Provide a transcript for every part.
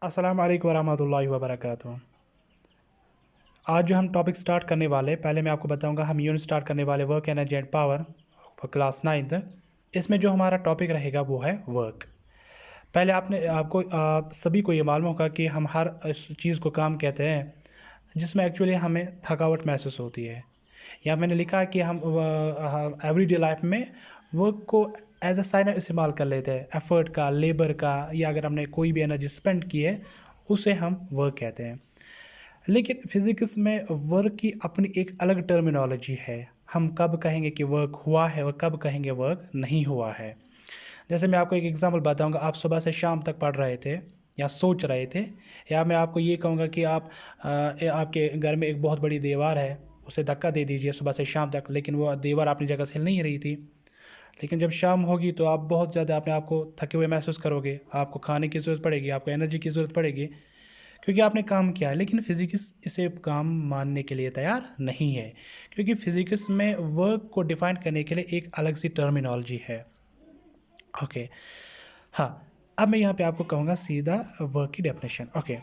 अस्सलाम वालेकुम वरहमतुल्लाहि वबरकातुहू। आज जो हम टॉपिक स्टार्ट करने वाले हैं, पहले मैं आपको बताऊंगा हम यूनिट स्टार्ट करने वाले work energy and power for class 9th। इसमें जो हमारा टॉपिक रहेगा वो है वर्क। पहले आपको सभी को ये मालूम होगा कि हम हर इस चीज़ को काम कहते हैं जिसमें एक्चुअली हमें थकावट महसूस होती है। यहाँ मैंने लिखा है कि हम एवरीडे लाइफ में वर्क को एज अ साइन इस्तेमाल कर लेते हैं, एफर्ट का, लेबर का, या अगर हमने कोई भी एनर्जी स्पेंड की है उसे हम वर्क कहते हैं। लेकिन फिज़िक्स में वर्क की अपनी एक अलग टर्मिनोलॉजी है। हम कब कहेंगे कि वर्क हुआ है और कब कहेंगे वर्क नहीं हुआ है। जैसे मैं आपको एक एग्जांपल बताऊंगा। आप सुबह से शाम तक पढ़ रहे थे या सोच रहे थे, या मैं आपको ये कहूँगा कि आपके घर में एक बहुत बड़ी दीवार है, उसे धक्का दे दीजिए सुबह से शाम तक, लेकिन वो दीवार अपनी जगह से हिल नहीं रही थी। लेकिन जब शाम होगी तो आप बहुत ज़्यादा अपने आप को थके हुए महसूस करोगे, आपको खाने की ज़रूरत पड़ेगी, आपको एनर्जी की ज़रूरत पड़ेगी, क्योंकि आपने काम किया है। लेकिन फिज़िक्स इसे काम मानने के लिए तैयार नहीं है, क्योंकि फिज़िक्स में वर्क को डिफ़ाइन करने के लिए एक अलग सी टर्मिनोलॉजी है। ओके, हाँ, अब मैं यहाँ पे आपको कहूँगा सीधा वर्क की definition. Okay,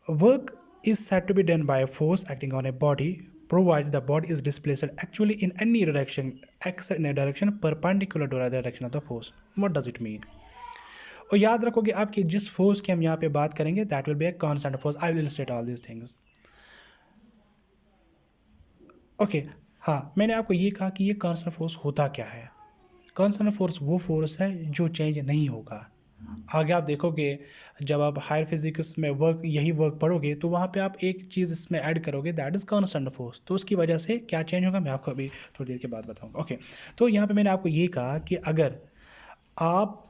work is said to be done by a force acting on a body provided the body is displaced actually in any direction except in a direction perpendicular to the direction of the force. What does it mean? और याद रखोगे आपकी जिस force की हम यहाँ पे बात करेंगे that will be a constant force. I will illustrate all these things. Okay, हाँ, मैंने आपको ये कहा कि ये कांस्टेंट फोर्स होता क्या है। कांस्टेंट फोर्स वो फोर्स है जो चेंज नहीं होगा। आगे आप देखोगे जब आप हायर फिजिक्स में यही वर्क पढ़ोगे तो वहाँ पे आप एक चीज़ इसमें ऐड करोगे, दैट इज़ कांस्टेंट फोर्स। तो उसकी वजह से क्या चेंज होगा मैं आपको अभी थोड़ी देर के बाद बताऊंगा। ओके, तो यहाँ पे मैंने आपको ये कहा कि अगर आप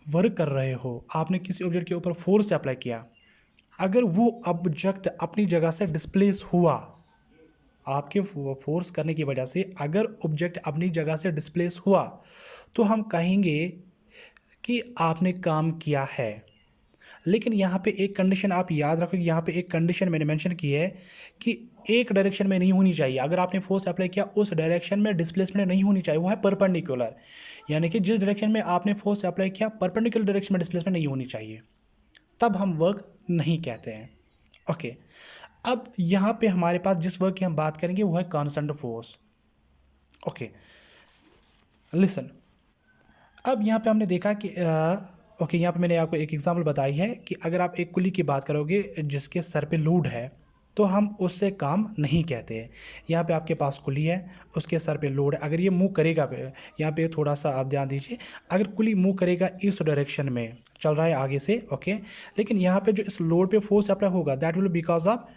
वर्क कर रहे हो, आपने किसी ऑब्जेक्ट के ऊपर फोर्स अप्लाई किया, अगर वो ऑब्जेक्ट अपनी जगह से डिस्प्लेस हुआ, आपके फोर्स करने की वजह से अगर ऑब्जेक्ट अपनी जगह से डिस्प्लेस हुआ, तो हम कहेंगे कि आपने काम किया है। लेकिन यहाँ पे एक कंडीशन आप याद रखो, यहाँ पे एक कंडीशन मैंने मेंशन की है कि एक डायरेक्शन में नहीं होनी चाहिए। अगर आपने फोर्स अप्लाई किया उस डायरेक्शन में डिस्प्लेसमेंट नहीं होनी चाहिए, वो है परपेंडिकुलर। यानी कि जिस डायरेक्शन में आपने फोर्स अप्लाई किया परपेंडिकुलर डायरेक्शन में डिस्प्लेसमेंट नहीं होनी चाहिए, तब हम वर्क नहीं कहते हैं। ओके, अब यहाँ पे हमारे पास जिस वर्क की हम बात करेंगे वो है कांस्टेंट फोर्स। ओके, लिसन, अब यहाँ पे हमने देखा कि ओके, यहाँ पे मैंने आपको एक एग्जांपल बताई है कि अगर आप एक कुली की बात करोगे जिसके सर पे लोड है तो हम उससे काम नहीं कहते हैं। यहाँ पे आपके पास कुली है, उसके सर पे लोड है, अगर ये मूव करेगा, यहाँ पे थोड़ा सा आप ध्यान दीजिए, अगर कुली मूव करेगा इस डायरेक्शन में, चल रहा है आगे से, ओके, लेकिन यहाँ पे जो इस लोड पे फोर्स अप्लाई होगा that will because of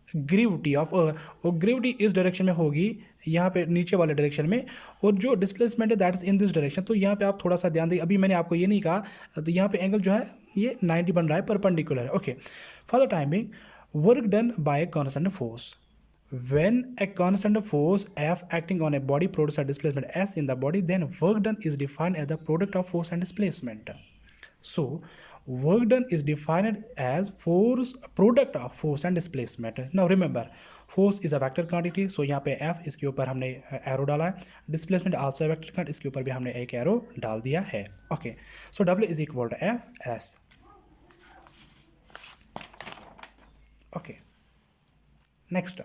gravity of earth, और ग्रेविटी इस डायरेक्शन में होगी, यहाँ पे नीचे वाले डायरेक्शन में, और जो डिस्प्लेसमेंट है that is in this direction. तो यहाँ पे आप थोड़ा सा ध्यान दें, अभी मैंने आपको ये नहीं कहा, तो यहाँ पे एंगल जो है ये 90 बन रहा है, परपेंडिकुलर है। Okay, for the timing work done by constant force, when a constant force F acting on a body produces a displacement S in the body, then work done is defined as the product of force and displacement. So work done is defined as force product of force and displacement. Now remember, force is a vector quantity, so यहाँ पे F, इसके ऊपर हमने arrow डाला है, displacement also a vector quantity, इसके ऊपर भी हमने एक एरो डाल दिया है। Okay, so W is equal to F S. Okay, next.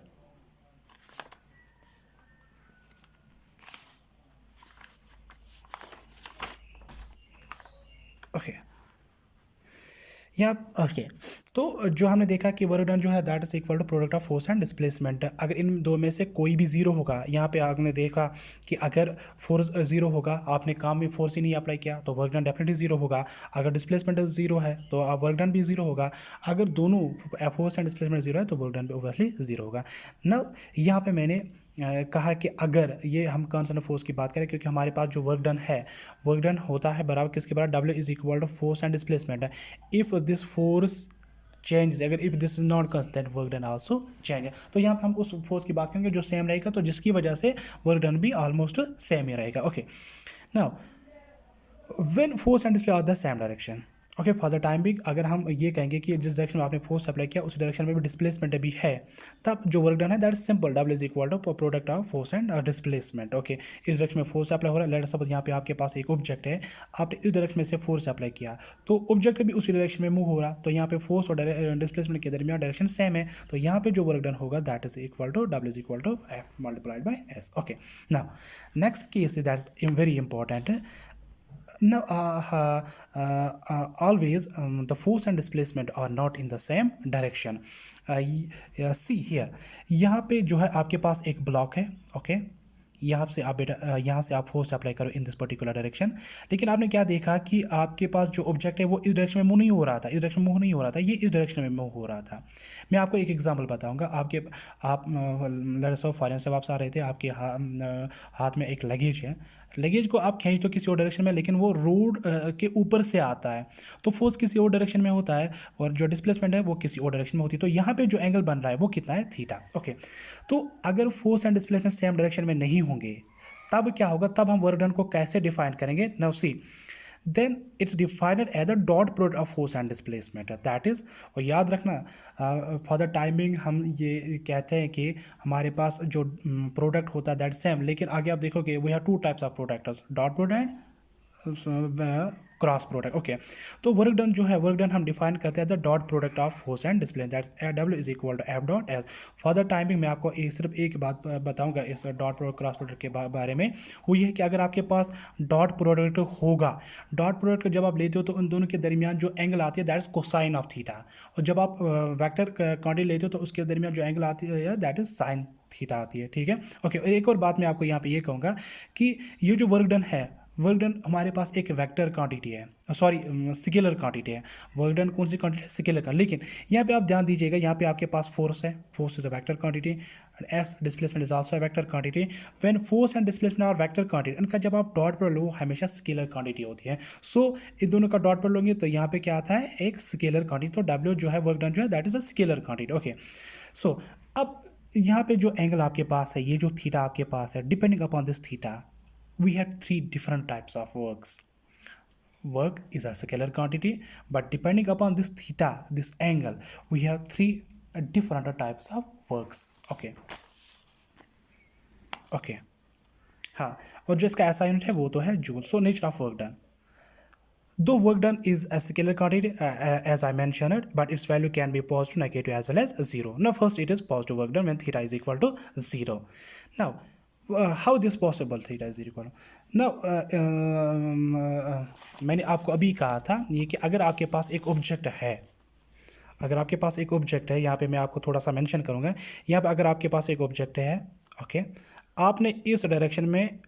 Okay, यहाँ ओके, तो जो हमने देखा कि वर्क डन जो है that is equal to product of force and displacement. अगर इन दो में से कोई भी जीरो होगा, यहाँ पे आपने देखा कि अगर फोर्स जीरो होगा, आपने काम में फोर्स ही नहीं अप्लाई किया तो वर्क डन डेफिनेटली जीरो होगा। अगर डिस्प्लेसमेंट जीरो है तो आप वर्क डन भी जीरो होगा। अगर दोनों फोर्स एंड डिस्प्लेसमेंट जीरो है तो वर्क डन भी ओबियसली जीरो होगा ना। यहाँ पे मैंने कहा कि अगर ये हम कांस्टेंट फोर्स की बात करें, क्योंकि हमारे पास जो वर्क डन है, वर्क डन होता है बराबर किसके बराबर, W is equal to force and displacement. If this force change, अगर if this is not constant work done also change. तो यहाँ पे हम उस फोर्स की बात करेंगे जो सेम रहेगा, तो जिसकी वजह से वर्क डन भी ऑलमोस्ट सेम ही रहेगा। Okay, now when force and displacement are the same direction, okay, for the time being अगर हम ये कहेंगे कि जिस डायरेक्शन में आपने फोर्स अप्लाई किया उस डायरेक्शन में भी डिस्प्लेसमेंट भी है, तब जो वर्क डन है that is simple, W is equal to product of force and displacement. Okay, इस डायरेक्शन में फोर्स अप्लाई हो रहा है, लेट सपोज यहाँ पे आपके पास एक ऑब्जेक्ट है, आपने इस डायरेक्शन में से फोर्स अप्लाई किया तो ऑब्जेक्ट भी उसी डायरेक्शन में मूव हो रहा, तो यहाँ पे फोर्स और डिस्प्लेसमेंट के दरमियान डायरेक्शन सेम है, तो यहाँ पे जो वर्क डन होगा that is equal to W is equal to F multiplied by S. Okay, now next case is that is very important. Now, always the force and displacement are not in the same direction. See here, यहाँ पे जो है आपके पास एक block है, okay, यहाँ से आप बेटा यहाँ से आप फोर्स अप्लाई करो इन दिस पर्टिकुलर डायरेक्शन, लेकिन आपने क्या देखा कि आपके पास जो ऑब्जेक्ट है वो इस डायरेक्शन में मूव नहीं हो रहा था, इस डायरेक्शन में मूव नहीं हो रहा था, ये इस डायरेक्शन में मूव हो रहा था। मैं आपको एक एग्जांपल बताऊंगा। आप लड़सो फॉरेन से वापस आ रहे थे, आपके हाथ में एक लगेज है, लगेज को आप खींच दो किसी और डायरेक्शन में, लेकिन वो रोड के ऊपर से आता है, तो फोर्स किसी और डायरेक्शन में होता है और जो डिस्प्लेसमेंट है वो किसी और डायरेक्शन में होती है, तो यहाँ पे जो एंगल बन रहा है वो कितना है, थीटा। ओके, तो अगर force and displacement same direction में नहीं होंगे तब क्या होगा, तब हम वर्क डन को कैसे डिफाइन करेंगे? Now see, then it's defined as a dot product of force and displacement, that is, और याद रखना फॉर द टाइमिंग हम ये कहते हैं कि हमारे पास जो प्रोडक्ट होता है दैट सेम, लेकिन आगे आप देखोगे we have two types of products, dot product, cross product. Okay, तो वर्क डन जो है, वर्क डन हम डिफाइन करते हैं the dot product of force and displacement, that's W is equal to F dot S. For the timing मैं आपको सिर्फ एक बात बताऊंगा इस डॉट प्रोडक्ट क्रॉस प्रोडक्ट के बारे में, वो ये है कि अगर आपके पास डॉट प्रोडक्ट होगा, डॉट प्रोडक्ट जब आप लेते हो तो उन दोनों के दरमियान जो एंगल आती है that is cosine of theta, और जब आप वेक्टर क्वांटिटी लेते हो तो उसके दरमियान जो एंगल आती है दैट इज साइन थीटा आती है, ठीक है। ओके, और एक और बात मैं आपको यहाँ पे ये कहूँगा कि ये जो वर्क डन है, वर्क डन हमारे पास एक वेक्टर क्वांटिटी है, सॉरी स्केलर क्वांटिटी है। वर्क डन कौन सी क्वांटिटी है? स्केलर का। लेकिन यहाँ पे आप ध्यान दीजिएगा, यहाँ पे आपके पास फोर्स है, force is a vector quantity, S displacement is also a vector quantity. When force and displacement are vector quantity, इनका जब आप डॉट पर लो हमेशा स्केलर क्वांटिटी होती है। सो इन दोनों का डॉट पर लोगे तो यहाँ पे क्या आता है, एक स्केलर क्वांटिटी, तो डब्ल्यू जो है वर्क डन जो है that is a scalar quantity. Okay, so अब यहाँ पे जो एंगल आपके पास है, ये जो थीटा आपके पास है, depending upon this theta we have three different types of works. Work is a scalar quantity, but depending upon this theta, this angle, we have three different types of works. Okay, okay, हाँ, और जो इसका ऐसा unit है वो तो है joule. So nature of work done, though work done is a scalar quantity as I mentioned it, but its value can be positive, negative as well as zero. Now first it is positive work done when theta is equal to 0. Now how this possible, theta is equal now मैंने आपको अभी कहा था ये कि अगर आपके पास एक ऑब्जेक्ट है, अगर आपके पास एक ऑब्जेक्ट है, यहाँ पे मैं आपको थोड़ा सा मेंशन करूँगा, यहाँ पे अगर आपके पास एक ऑब्जेक्ट है, ओके, आपने इस डायरेक्शन में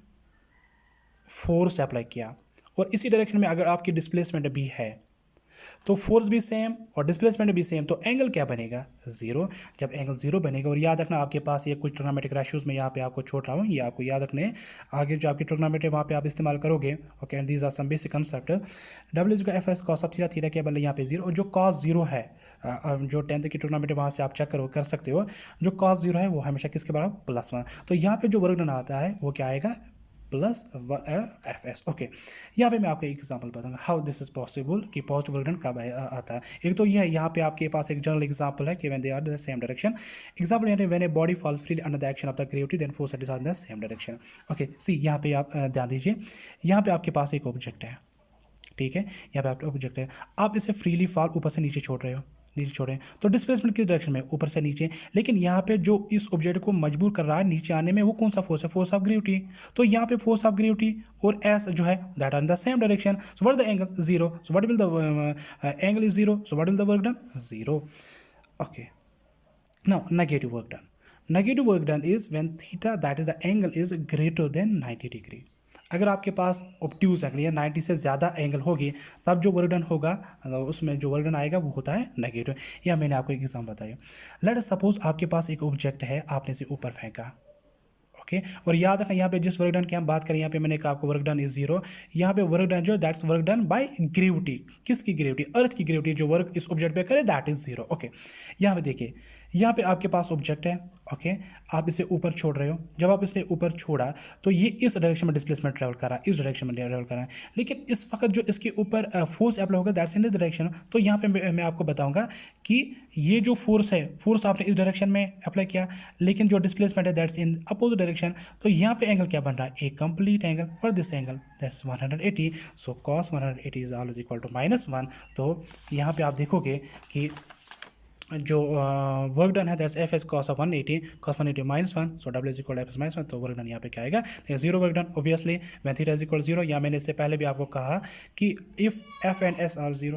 फोर्स अप्लाई किया और इसी डायरेक्शन में अगर आपकी डिस्प्लेसमेंट भी है तो फोर्स भी सेम और डिस्प्लेसमेंट भी सेम, तो एंगल क्या बनेगा, जीरो। जब एंगल जीरो बनेगा, और याद रखना आपके पास ये कुछ ट्रिग्नोमेट्रिक रेशियोज में यहाँ पे आपको छोड़ रहा हूँ, ये आपको याद रखने, आगे जो आपकी ट्रिग्नोमेट्री वहाँ पे आप इस्तेमाल करोगे। Okay, and these are some basic concept. W का F S cos of theta, theta क्या बल्ले यहाँ पे जीरो, और जो कॉस जीरो है, जो 10th की ट्रिग्नोमेट्री वहाँ से आप चेक कर सकते हो, जो कॉस जीरो है वो हमेशा किसके बराबर, +1। तो यहाँ पे जो वर्क डन आता है वो क्या आएगा, प्लस एफ एस। ओके, यहाँ पे मैं आपको एक एग्जांपल बताऊंगा हाउ दिस इज पॉसिबल कि पॉजिटिव वर्क डन कब आता है। एक तो यह है, यहाँ पे आपके पास एक जनरल एग्जांपल है कि when they are the same direction. Example यानी when a body falls freely under the action of the gravity then force is in the same direction. Okay, see यहाँ पे आप ध्यान दीजिए, यहाँ पे आपके पास एक ऑब्जेक्ट है, ठीक है, यहाँ पे आपका ऑब्जेक्ट है, आप इसे फ्रीली फॉल ऊपर से नीचे छोड़ रहे हो, नीचे छोड़ें तो डिस्प्लेसमेंट किस डायरेक्शन में, ऊपर से नीचे। लेकिन यहाँ पे जो इस ऑब्जेक्ट को मजबूर कर रहा है नीचे आने में वो कौन सा फोर्स है, फोर्स ऑफ ग्रेविटी। तो यहाँ पे फोर्स ऑफ ग्रेविटी और एस जो है that are in the same direction, so what is the angle, zero. So what will the angle is zero, so what will the work done, zero. Okay, now negative work done, negative work done is when theta that is the angle is greater than 90 degree. अगर आपके पास obtuse angle या 90 से ज़्यादा angle होगी तब जो work done होगा, उसमें जो वर्क डन आएगा वो होता है नेगेटिव। या मैंने आपको एक एग्जाम्पल बताया, लेट सपोज आपके पास एक ऑब्जेक्ट है, आपने इसे ऊपर फेंका, ओके, और याद रखना यहाँ पे जिस वर्क डन की हम बात करें, यहाँ पे मैंने कहा आपको वर्क डन इज जीरो। यहाँ पे वर्क डन जो that's work done by gravity, किसकी ग्रेविटी, अर्थ की ग्रेविटी, जो वर्क इस ऑब्जेक्ट पे करे दैट इज जीरो। ओके, यहाँ पे देखिए, यहाँ पे आपके पास ऑब्जेक्ट है ओके, आप इसे ऊपर छोड़ रहे हो, जब आप इसे ऊपर छोड़ा तो ये इस डायरेक्शन में डिस्प्लेसमेंट ट्रैवल कर रहा है, इस डायरेक्शन में ट्रैवल कर रहा है, लेकिन इस वक्त जो इसके ऊपर फोर्स अप्लाई होगा दैट्स इन दिस डायरेक्शन। तो यहाँ पे मैं आपको बताऊंगा कि ये जो फोर्स है, फोर्स आपने इस डायरेक्शन में अप्लाई किया, लेकिन जो डिस्प्लेसमेंट है दैट्स इन अपोजिट डायरेक्शन। तो यहाँ पे एंगल क्या बन रहा है, एक कंप्लीट एंगल, और this angle that's 180। So cos 180 is always equal to -1। तो यहाँ पे आप देखोगे कि जो वर्क डन है that's F S cos of 180, cos 180 -1, so W is equal to F S -1। तो वर्क डन यहाँ पे क्या आएगा, zero work done obviously when theta is equal 0। या मैंने इससे पहले भी आपको कहा कि if F and S R 0